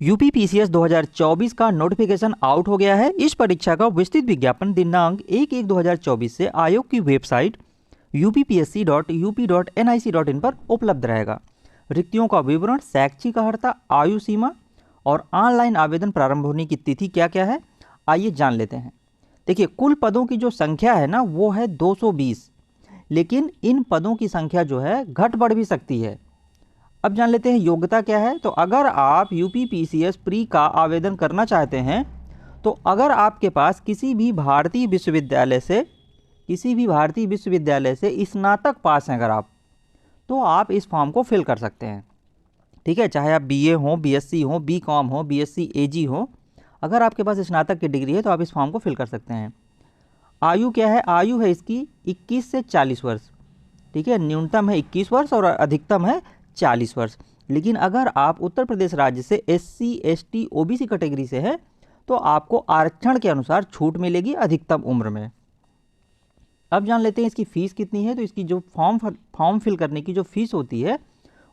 UP PCS 2024 का notification out हो गया है। इस परीक्षा का विस्तृत विज्ञापन दिनांक 1/1/2024 से आयोग की वेबसाइट uppsc.up.nic.in पर उपलब्ध रहेगा। रिक्तियों का विवरण, शैक्षिक अर्हता, आयु सीमा और ऑनलाइन आवेदन प्रारंभ होने की तिथि क्या क्या है, आइए जान लेते हैं। देखिए, कुल पदों की जो संख्या है ना वो है 220, लेकिन इन पदों की संख्या जो है घट बढ़ भी सकती है। अब जान लेते हैं योग्यता क्या है। तो अगर आप यूपी पीसीएस प्री का आवेदन करना चाहते हैं तो अगर आपके पास किसी भी भारतीय विश्वविद्यालय से स्नातक पास हैं अगर आप, तो आप इस फॉर्म को फिल कर सकते हैं। ठीक है, चाहे आप बीए हो, बीएससी हो, बीकॉम हो, बीएससी एजी हो, अगर आपके पास स्नातक की डिग्री है तो आप इस फॉर्म को फिल कर सकते हैं। आयु क्या है? आयु है इसकी 21 से 40 वर्ष। ठीक है, न्यूनतम है 21 वर्ष और अधिकतम है 40 वर्ष। लेकिन अगर आप उत्तर प्रदेश राज्य से एससी, एसटी, ओबीसी कैटेगरी से हैं तो आपको आरक्षण के अनुसार छूट मिलेगी अधिकतम उम्र में। अब जान लेते हैं इसकी फीस कितनी है। तो इसकी जो फॉर्म फिल करने की जो फीस होती है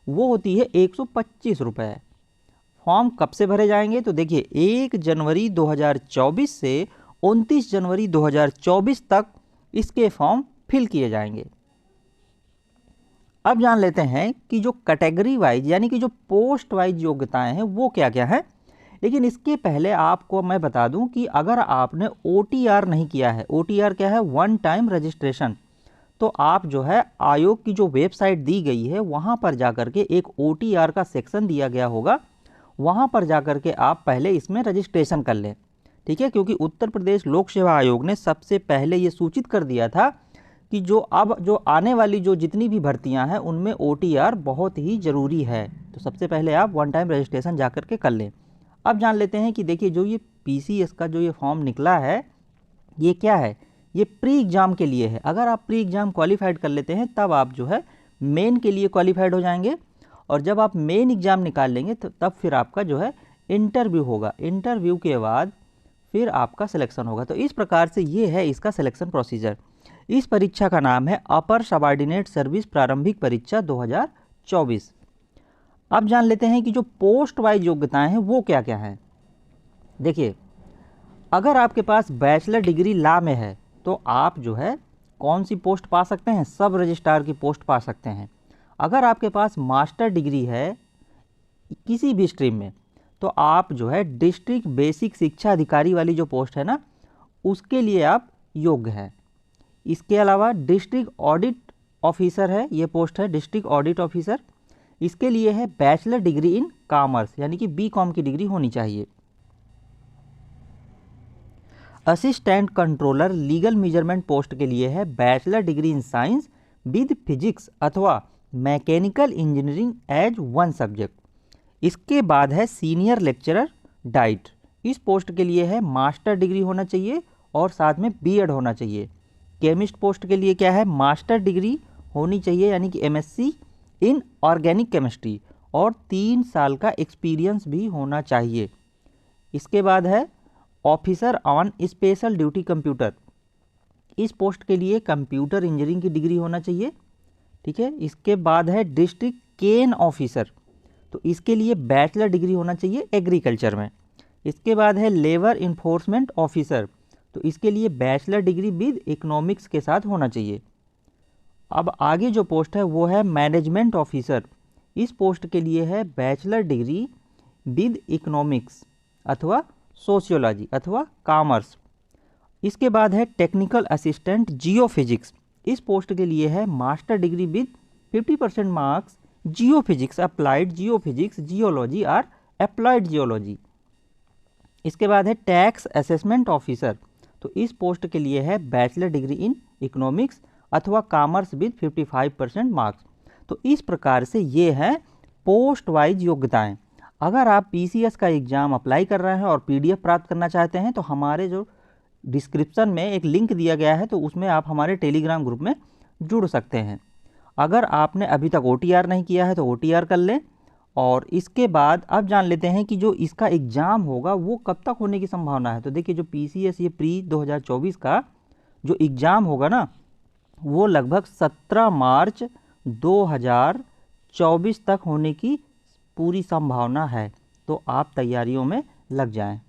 वो होती है 125 रुपये। फॉर्म कब से भरे जाएंगे? तो देखिए 1 जनवरी 2024 से 29 जनवरी 2024 तक इसके फॉर्म फिल किए जाएंगे। अब जान लेते हैं कि जो कैटेगरी वाइज यानी कि जो पोस्ट वाइज योग्यताएं हैं वो क्या क्या है। लेकिन इसके पहले आपको मैं बता दूं कि अगर आपने ओटीआर नहीं किया है, ओटीआर क्या है? वन टाइम रजिस्ट्रेशन, तो आप जो है आयोग की जो वेबसाइट दी गई है वहां पर जाकर के एक ओटीआर का सेक्शन दिया गया होगा, वहां पर जाकर के आप पहले इसमें रजिस्ट्रेशन कर लें। ठीक है, क्योंकि उत्तर प्रदेश लोक सेवा आयोग ने सबसे पहले ये सूचित कर दिया था कि जो आने वाली जो जितनी भी भर्तियां हैं उनमें ओटीआर बहुत ही ज़रूरी है। तो सबसे पहले आप वन टाइम रजिस्ट्रेशन जाकर के कर लें। अब जान लेते हैं कि देखिए जो ये पीसीएस का जो ये फॉर्म निकला है ये क्या है? ये प्री एग्ज़ाम के लिए है। अगर आप प्री एग्ज़ाम क्वालिफाइड कर लेते हैं तब आप जो है मेन के लिए क्वालिफाइड हो जाएंगे, और जब आप मेन एग्ज़ाम निकाल लेंगे तो तब फिर आपका जो है इंटरव्यू होगा। इंटरव्यू के बाद फिर आपका सिलेक्शन होगा। तो इस प्रकार से ये है इसका सिलेक्शन प्रोसीजर। इस परीक्षा का नाम है अपर सबऑर्डिनेट सर्विस प्रारंभिक परीक्षा 2024। अब जान लेते हैं कि जो पोस्ट वाइज योग्यताएं हैं वो क्या क्या हैं। देखिए, अगर आपके पास बैचलर डिग्री लॉ में है तो आप जो है कौन सी पोस्ट पा सकते हैं? सब रजिस्ट्रार की पोस्ट पा सकते हैं। अगर आपके पास मास्टर डिग्री है किसी भी स्ट्रीम में तो आप जो है डिस्ट्रिक्ट बेसिक शिक्षा अधिकारी वाली जो पोस्ट है ना उसके लिए आप योग्य हैं। इसके अलावा डिस्ट्रिक्ट ऑडिट ऑफिसर है, ये पोस्ट है डिस्ट्रिक्ट ऑडिट ऑफिसर, इसके लिए है बैचलर डिग्री इन कॉमर्स यानी कि बीकॉम की डिग्री होनी चाहिए। Assistant controller legal measurement post के लिए है bachelor degree in science with physics अथवा mechanical engineering as one subject. इसके बाद है सीनियर लेक्चरर डाइट, इस पोस्ट के लिए है मास्टर डिग्री होना चाहिए और साथ में बीएड होना चाहिए। केमिस्ट पोस्ट के लिए क्या है? मास्टर डिग्री होनी चाहिए यानी कि एमएससी इन ऑर्गेनिक केमिस्ट्री और 3 साल का एक्सपीरियंस भी होना चाहिए। इसके बाद है officer on special duty computer, इस पोस्ट के लिए कंप्यूटर इंजीनियरिंग की डिग्री होना चाहिए। ठीक है, इसके बाद है डिस्ट्रिक्ट केन ऑफिसर, तो इसके लिए बैचलर डिग्री होना चाहिए एग्रीकल्चर में। इसके बाद है लेबर इन्फोर्समेंट ऑफिसर, तो इसके लिए बैचलर डिग्री विद इकोनॉमिक्स के साथ होना चाहिए। अब आगे जो पोस्ट है वो है मैनेजमेंट ऑफिसर, इस पोस्ट के लिए है बैचलर डिग्री विद इकोनॉमिक्स अथवा सोशियोलॉजी अथवा कॉमर्स। इसके बाद है टेक्निकल असिस्टेंट जियो फिजिक्स, इस पोस्ट के लिए है master degree with 50% marks Jio physics, applied Jio physics, geology और अप्लाइड जियोलॉजी। इसके बाद है टैक्स असेसमेंट ऑफिसर, तो इस पोस्ट के लिए है बैचलर डिग्री इन इकोनॉमिक्स अथवा कॉमर्स विद 55% मार्क्स। तो इस प्रकार से ये हैं पोस्ट वाइज योग्यताएं। अगर आप पीसीएस का एग्ज़ाम अप्लाई कर रहे हैं और पीडीएफ प्राप्त करना चाहते हैं तो हमारे जो डिस्क्रिप्शन में एक लिंक दिया गया है तो उसमें आप हमारे टेलीग्राम ग्रुप में जुड़ सकते हैं। अगर आपने अभी तक ओटीआर नहीं किया है तो ओटीआर कर लें। और इसके बाद अब जान लेते हैं कि जो इसका एग्ज़ाम होगा वो कब तक होने की संभावना है। तो देखिए जो पीसीएस ये प्री 2024 का जो एग्ज़ाम होगा ना वो लगभग 17 मार्च 2024 तक होने की पूरी संभावना है। तो आप तैयारियों में लग जाएं।